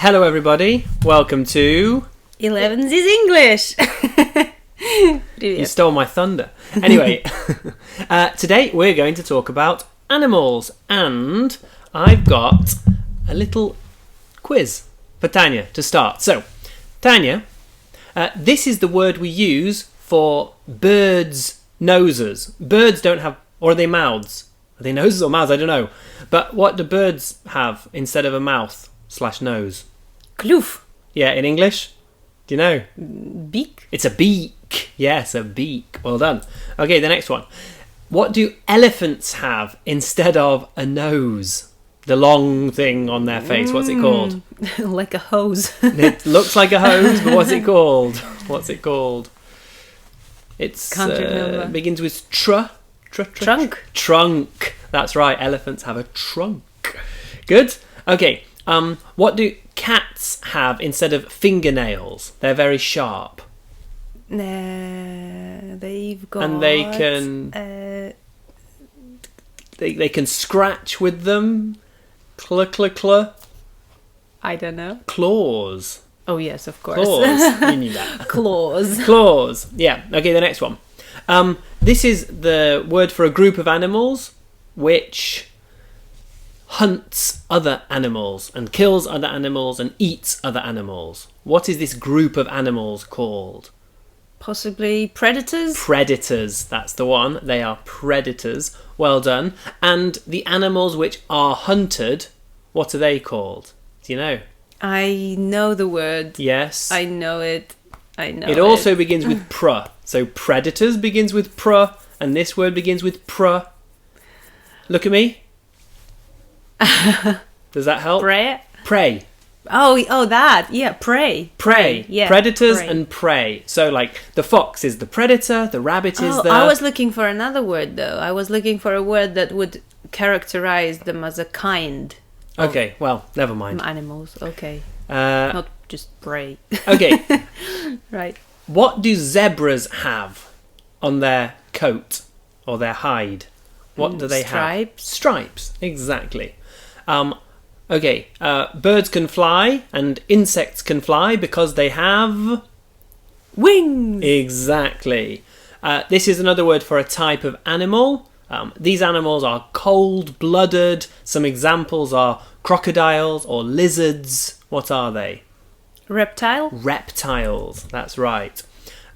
Hello everybody, welcome to... Elevenses English! You stole my thunder. Anyway, today we're going to talk about animals, and I've got a little quiz for Tanya to start. So, Tanya, this is the word we use for birds' noses. Birds don't have... or are they mouths? Are they noses or mouths? I don't know. But what do birds have instead of a mouth/nose? Kloof. Yeah, in English? Do you know? Beak. It's a beak. Yes, a beak. Well done. Okay, the next one. What do elephants have instead of a nose? The long thing on their face. What's it called? Like a hose. It looks like a hose, but what's it called? What's it called? It's Can't remember. Begins with Trunk. Trunk. That's right. Elephants have a trunk. Good. Okay. What do cats have instead of fingernails? They're very sharp. They've got... And they can... They can scratch with them. Claw. I don't know. Claws. Oh, yes, of course. Claws. You knew that. Claws. Claws. Yeah. Okay, the next one. This is the word for a group of animals which hunts other animals and kills other animals and eats other animals. What is this group of animals called? Possibly predators? Predators, that's the one. They are predators. Well done. And the animals which are hunted, what are they called? Do you know? I know the word. Yes. I know it. It also begins with pr. So predators begins with pr, and this word begins with pr. Look at me. Does that help? Prey? Prey. Oh, that. Yeah, prey. Prey. Yeah, Predators prey. and prey. So, like, the fox is the predator, the rabbit is the... I was looking for another word, though. I was looking for a word that would characterize them as a kind. Okay, well, never mind. Animals, okay. Uh, Not just prey. okay. Right. What do zebras have on their coat or their hide? What do they have? Stripes, exactly. Okay, birds can fly and insects can fly because they have... wings! Exactly. This is another word for a type of animal. These animals are cold-blooded. Some examples are crocodiles or lizards. What are they? Reptile? Reptiles, that's right.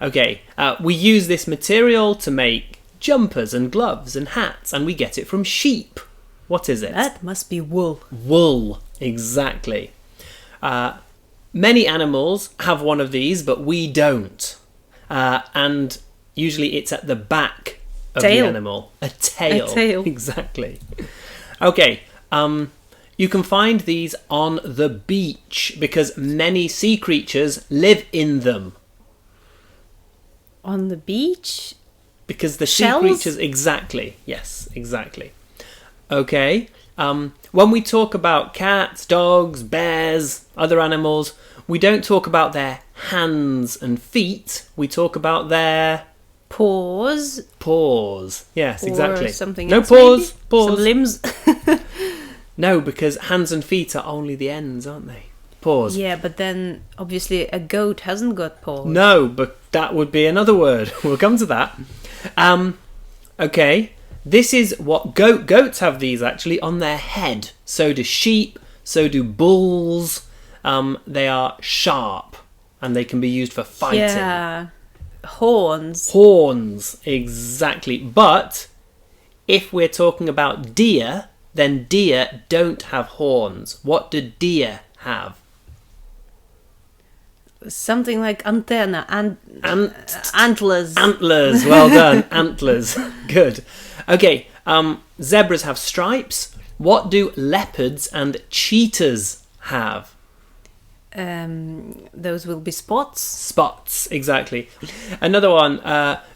Okay, we use this material to make jumpers and gloves and hats, and we get it from sheep. What is it? That must be wool. Wool, exactly. Many animals have one of these, but we don't. And usually it's at the back of the animal. A tail. A tail. Exactly. Okay, you can find these on the beach because many sea creatures live in them. On the beach? Because the Shells? sea creatures... Exactly. Yes, exactly. Okay. When we talk about cats, dogs, bears, other animals, we don't talk about their hands and feet. We talk about their... Paws? Paws. Yes, exactly. Or something no else, paws. maybe? Paws. Some limbs? No, because hands and feet are only the ends, aren't they? Paws. Yeah, but then obviously a goat hasn't got paws. No, but that would be another word. We'll come to that. Okay. This is what goats have these actually on their head. So do sheep, so do bulls. They are sharp and they can be used for fighting. Yeah. Horns. Horns, exactly. But if we're talking about deer, then deer don't have horns. What do deer have? Something like antenna and antlers. Antlers, well done. Antlers, good. Okay, zebras have stripes. What do leopards and cheetahs have? Those will be spots. Spots, exactly. Another one,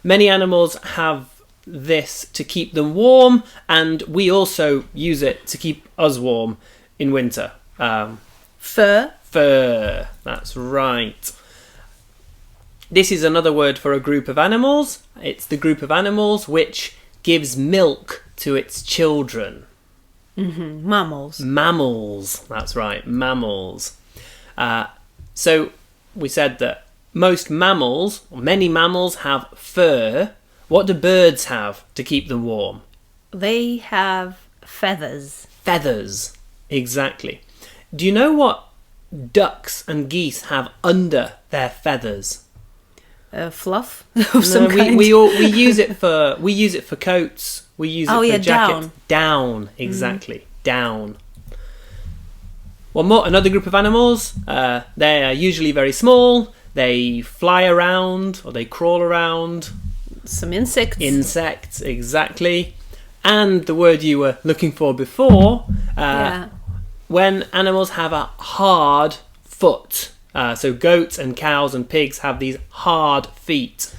many animals have this to keep them warm, and we also use it to keep us warm in winter. Fur. Fur, that's right. This is another word for a group of animals. It's the group of animals which gives milk to its children. Mm-hmm. Mammals. Mammals, that's right, mammals. So we said that most mammals, or many mammals, have fur. What do birds have to keep them warm? They have feathers. Feathers, exactly. Do you know what ducks and geese have under their feathers? Fluff of some kind. We use it for coats. We use it for jackets. Down, exactly. Down. One more, another group of animals. They are usually very small. They fly around or they crawl around. Some insects. Insects, exactly. And the word you were looking for before, when animals have a hard foot. So goats and cows and pigs have these hard feet.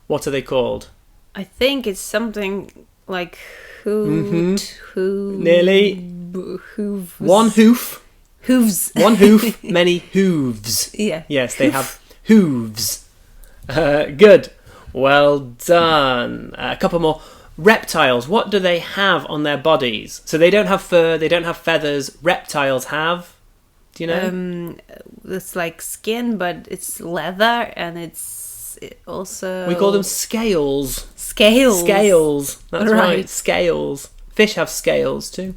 What are they called? I think it's something like hooves. Nearly. Hooves. One hoof. Hooves. One hoof, many hooves. Yeah. Yes, they have hooves. Good. Well done. A couple more. Reptiles, what do they have on their bodies? So they don't have fur, they don't have feathers. Reptiles have, do you know? It's like skin, but it's leather, and it's also... We call them scales. Scales. Scales. That's right. Scales. Fish have scales too.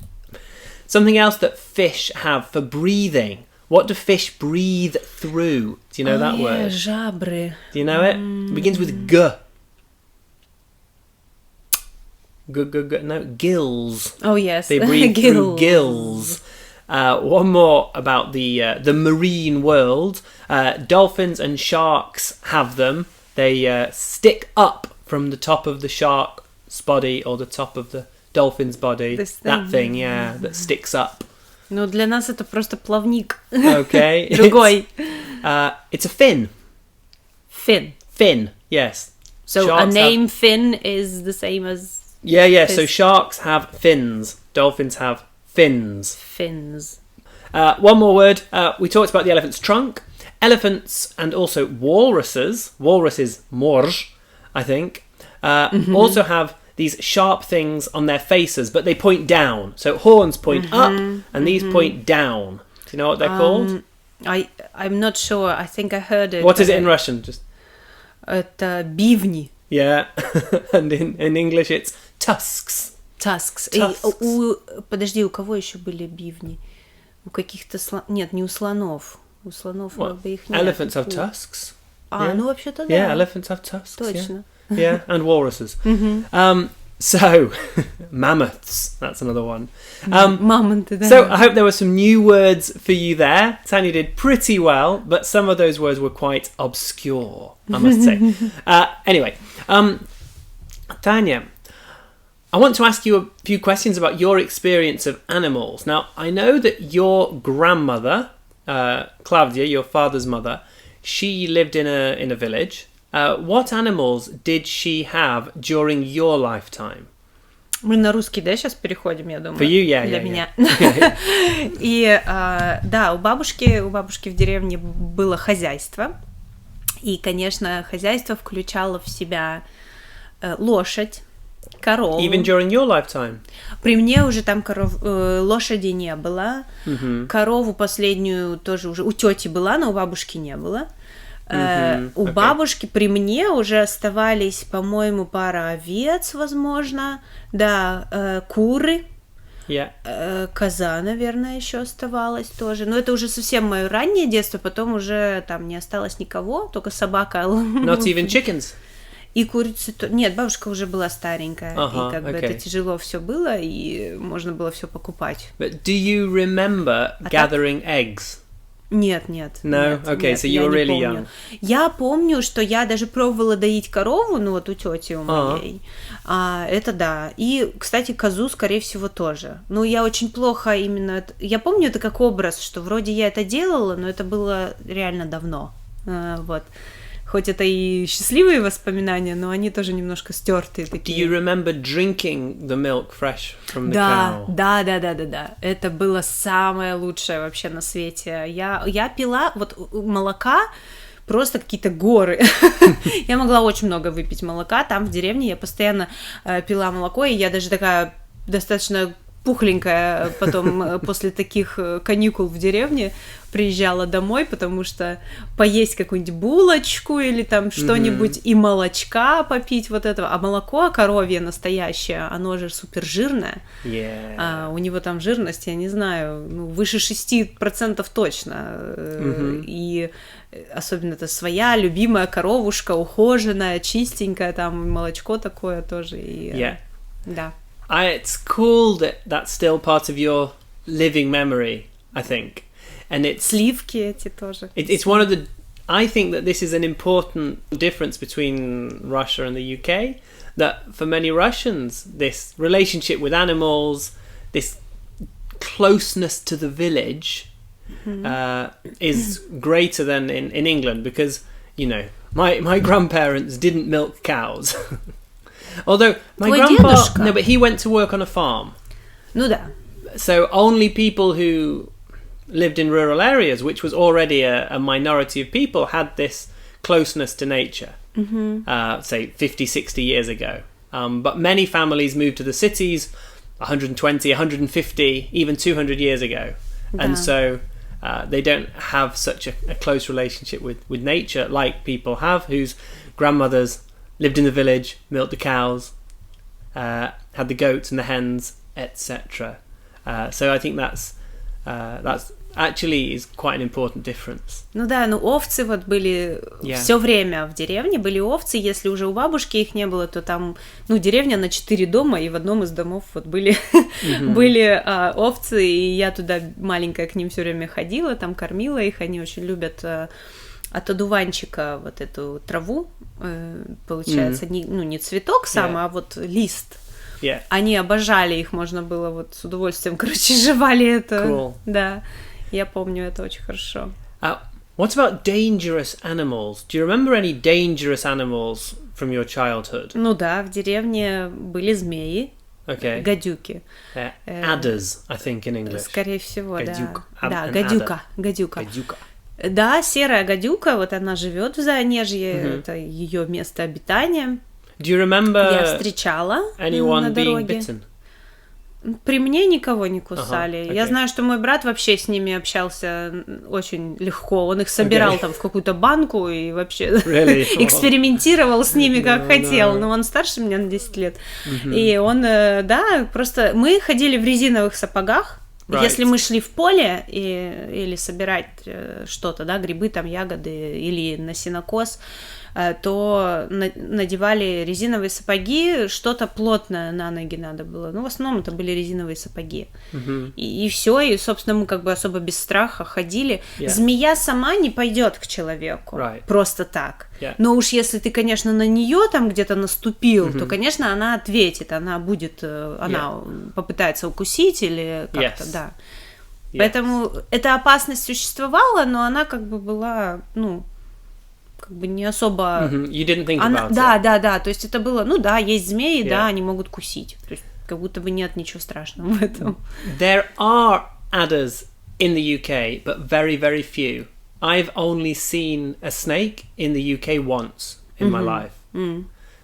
Something else that fish have for breathing. What do fish breathe through? Do you know that word? Żabry. Do you know it? It begins with G. No, gills. Oh yes, they breathe through gills. One more about the marine world. Dolphins and sharks have them. They stick up from the top of the shark's body or the top of the dolphin's body. That thing, that sticks up. Ну для нас это просто плавник. Okay. Другой. It's a fin. Fin. Fin. Yes. So sharks a name fin is the same as. Yeah. So sharks have fins. Dolphins have fins. Fins. One more word. We talked about the elephant's trunk. Elephants and also walruses. Walrus is morj, I think. Also have these sharp things on their faces, but they point down. So horns point up, and these point down. Do you know what they're called? I'm not sure. I think I heard it. What is it in Russian? Just. Это бивни. Yeah, and in English it's tusks. Tusks. Подожди, у кого еще были бивни? У каких-то Нет, не у слонов. У слонов их нет. Elephants have tusks. Ну вообще-то да. Yeah, elephants have tusks. Точно. Yeah, and walruses. So, mammoths. That's another one. So I hope there were some new words for you there. Tanya did pretty well, but some of those words were quite obscure, I must say. Anyway, Tanya, I want to ask you a few questions about your experience of animals. Now, I know that your grandmother, Claudia, your father's mother, she lived in a village. What animals did she have during your lifetime? Мы на русский, да, сейчас переходим, я думаю. For you, yeah, для yeah, меня. Yeah. И да, у бабушки в деревне было хозяйство. И, конечно, хозяйство включало в себя лошадь, корову. Even during your lifetime? При мне уже там лошади не было. Корову последнюю тоже уже у тети была, но у бабушки не было. У бабушки при мне уже оставались, по-моему, пара овец, возможно, да, куры, коза, наверное, еще оставалась тоже. Но это уже совсем мое раннее детство, потом уже там не осталось никого, только собака. Not even chickens? И курицы... Нет, бабушка уже была старенькая, и как бы это тяжело все было, и можно было все покупать. But do you remember gathering eggs? Нет. No? Okay, so you were really young. Я помню, что я даже пробовала доить корову, ну вот у тети у моей. Это да. И, кстати, козу, скорее всего, тоже. Ну, я очень плохо именно... Я помню это как образ, что вроде я это делала, но это было реально давно. Вот. Хоть это и счастливые воспоминания, но они тоже немножко стертые такие. Do you remember drinking the milk fresh from the cow? Да. Это было самое лучшее вообще на свете. Я пила вот молока, просто какие-то горы. Я могла очень много выпить молока. Там в деревне я постоянно пила молоко, и я даже такая достаточно пухленькая потом после таких каникул в деревне приезжала домой, потому что поесть какую-нибудь булочку или там что-нибудь и молочка попить вот этого. А молоко коровье настоящее, оно же супер жирное. У него там жирность, я не знаю, выше 6% точно. И особенно это своя любимая коровушка, ухоженная, чистенькая, там молочко такое тоже. И, да. It's cool that that's still part of your living memory, I think. And it's сливки эти тоже. It's one of the. I think that this is an important difference between Russia and the UK. That for many Russians, this relationship with animals, this closeness to the village, is greater than in England, because my grandparents didn't milk cows. Although my grandpa, no, but he went to work on a farm. Ну да. So only people who lived in rural areas, which was already a minority of people, had this closeness to nature, say 50, 60 years ago. But many families moved to the cities 120, 150, even 200 years ago. Да. And so they don't have such a close relationship with nature like people have, whose grandmothers lived in the village, milked the cows, had the goats and the hens, etc. So I think that's actually is quite an important difference. Ну да, овцы вот были все время в деревне, были овцы, если уже у бабушки их не было, то там, деревня на 4 дома, и в одном из домов вот были, были овцы, и я туда маленькая к ним все время ходила, там кормила их, они очень любят от одуванчика вот эту траву, получается, не цветок сам, а вот лист. Они обожали их, можно было вот с удовольствием, жевали это. Cool. Да, я помню это очень хорошо. What about dangerous animals? Do you remember any dangerous animals from your childhood? Ну да, в деревне были змеи, гадюки. Adders, I think, in English. Скорее всего, Гадюк. Да, гадюка. Да, серая гадюка, вот она живет в Заонежье, это ее место обитания. Do you remember я встречала anyone на дороге. Being bitten? При мне никого не кусали. Я знаю, что мой брат вообще с ними общался очень легко. Он их собирал там в какую-то банку и вообще экспериментировал с ними как хотел. Но он старше меня на 10 лет. И он, просто мы ходили в резиновых сапогах. Если мы шли в поле или собирать что-то, грибы, там, ягоды или на сенокос, то надевали резиновые сапоги, что-то плотное на ноги надо было. В основном это были резиновые сапоги. И все, и, собственно, мы особо без страха ходили. Змея сама не пойдет к человеку просто так. Но уж если ты, конечно, на нее там где-то наступил, то, конечно, она ответит, она попытается укусить или как-то, да. Поэтому эта опасность существовала, но она была, не особо... You didn't think about it. Да, то есть это было, есть змеи, да, они могут кусить. То есть как будто бы нет ничего страшного в этом. There are adders in the UK, but very, very few. I've only seen a snake in the UK once in my life.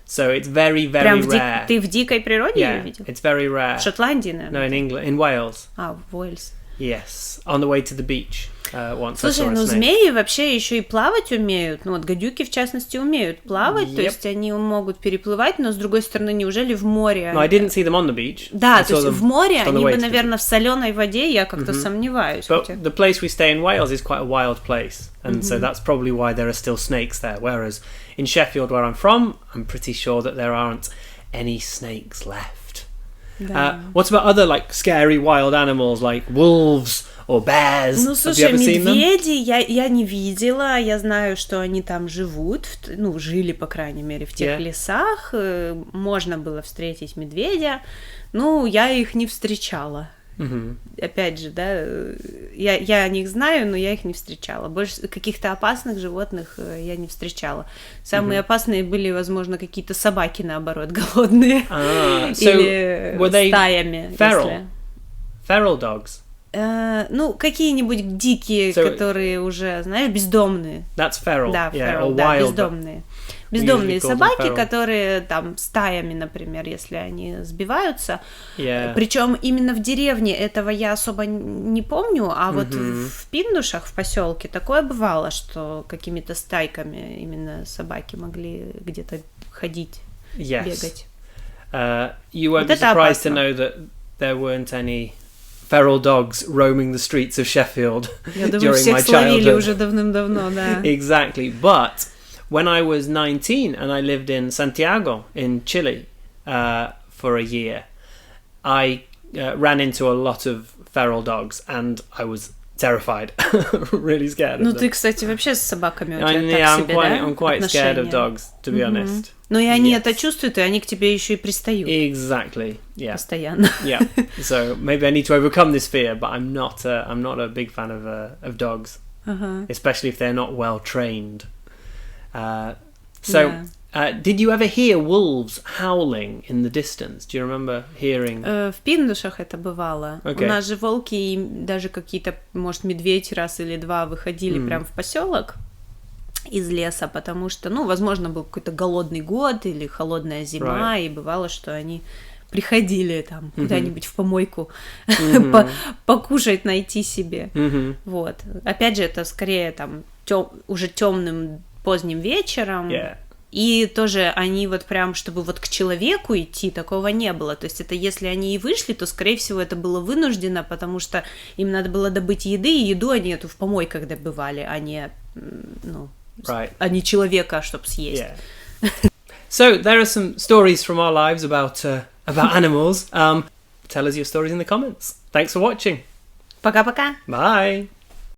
So it's very, very rare. Ты в дикой природе ее видел? It's very rare. В Шотландии, наверное? No, in England, in Wales. В Уэльс. Yes, on the way to the beach. Once Слушай, I saw a snake. Змеи вообще еще и плавать умеют. гадюки, в частности, умеют плавать, то есть они могут переплывать, но, с другой стороны, неужели в море... No, I didn't see them on the beach. Да, то есть в море они бы, наверное, в соленой воде, я как-то сомневаюсь. But the place we stay in Wales is quite a wild place, and so that's probably why there are still snakes there, whereas in Sheffield, where I'm from, I'm pretty sure that there aren't any snakes left. What about other, scary wild animals, like wolves or bears? Слушай, медведи я не видела, я знаю, что они там живут, жили, по крайней мере, в тех лесах, можно было встретить медведя, я их не встречала. Опять же, я о них знаю, но я их не встречала. Больше каких-то опасных животных я не встречала. Самые опасные были, возможно, какие-то собаки, наоборот, голодные. Или стаями. Feral dogs? Какие-нибудь дикие, которые уже, знаешь, бездомные. That's feral. Да, feral, да, бездомные. Бездомные собаки, которые там стаями, например, если они сбиваются. Причем именно в деревне этого я особо не помню, а вот в Пиндушах, в поселке, такое бывало, что какими-то стайками именно собаки могли где-то ходить, бегать. You won't be surprised to know that there weren't any feral dogs roaming the streets of Sheffield during my childhood. Уже давным-давно, да. Exactly, but when I was 19 and I lived in Santiago in Chile for a year, I ran into a lot of feral dogs and I was terrified, really scared of them. Ну ты, кстати, вообще с собаками у тебя так себе, да? I'm quite scared of dogs, to be honest. Но и они это чувствуют, и они к тебе еще и пристают. Exactly, yeah. Постоянно. Yeah, so maybe I need to overcome this fear, but I'm not a big fan of dogs, especially if they're not well trained. Did you ever hear wolves howling in the distance? Do you remember hearing? В Пиндушах это бывало. У нас же волки и даже какие-то, может, медведь раз или два выходили прям в поселок из леса, потому что, ну, возможно, был какой-то голодный год или холодная зима, и бывало, что они приходили там куда-нибудь в помойку покушать, найти себе. Вот. Опять же, это скорее там уже темным поздним вечером. И тоже они вот прям, чтобы вот к человеку идти, такого не было. То есть это если они и вышли, то, скорее всего, это было вынуждено, потому что им надо было добыть еды, и еду они эту в помойках добывали, а не, ну, а не человека, чтобы съесть. So, there are some stories from our lives about animals. Tell us your stories in the comments. Thanks for watching. Пока-пока. Bye.